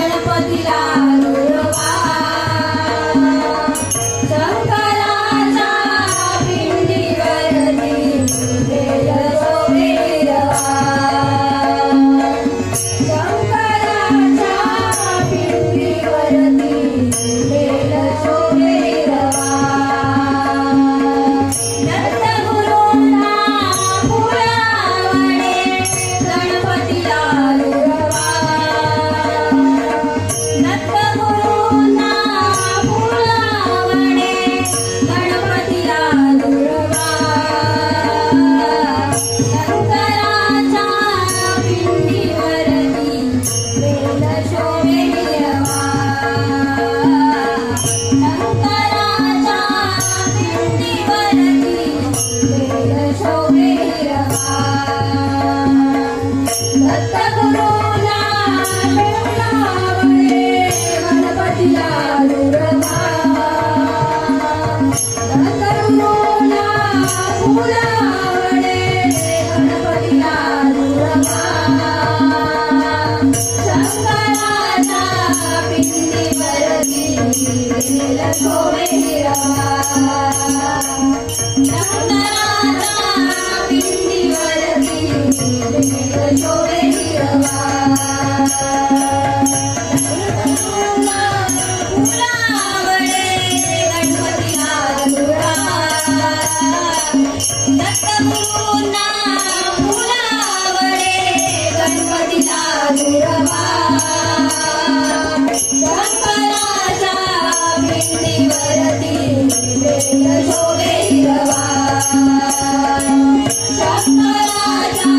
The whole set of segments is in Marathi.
गणपतीला दुर्वा शंकराच्या पिंडीवरती वेल शोभेरवा शंकराच्या पिंडीवरती वेल शोभेरवा दत्तगुरूंना फुलावणे गणपतीला दुर्वा दत्तगुरूंना फुलावणे गणपतीला दुर्वा शंकराच्या पिंडीवरती वेल शोभेरवा शंकराच्या पिंडीवरती वेल शोभेरवा दत्तगुरूंना फुलावणे गणपतीला दुर्वा दत्तगुरूंना फुलावणे गणपतीला दुर्वा शंकराच्या पिंडीवरती वेल शोभेरवा शंकराच्या पिंडीवरती वेल शोभेरवा दत्तगुरूंना फुलावणे गणपतीला दुर्वा दत्तगुरूंना फुलावणे गणपतीला दुर्वा शंकराच्या पिंडीवरती वेल शोभेरवा शंकराच्या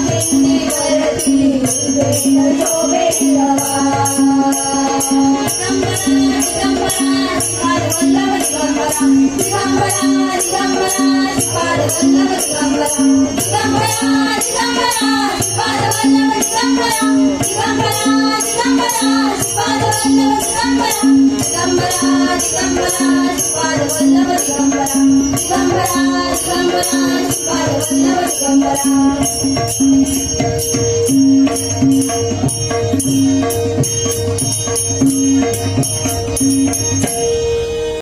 पिंडीवरती वेल शोभेरवा दिगंबरा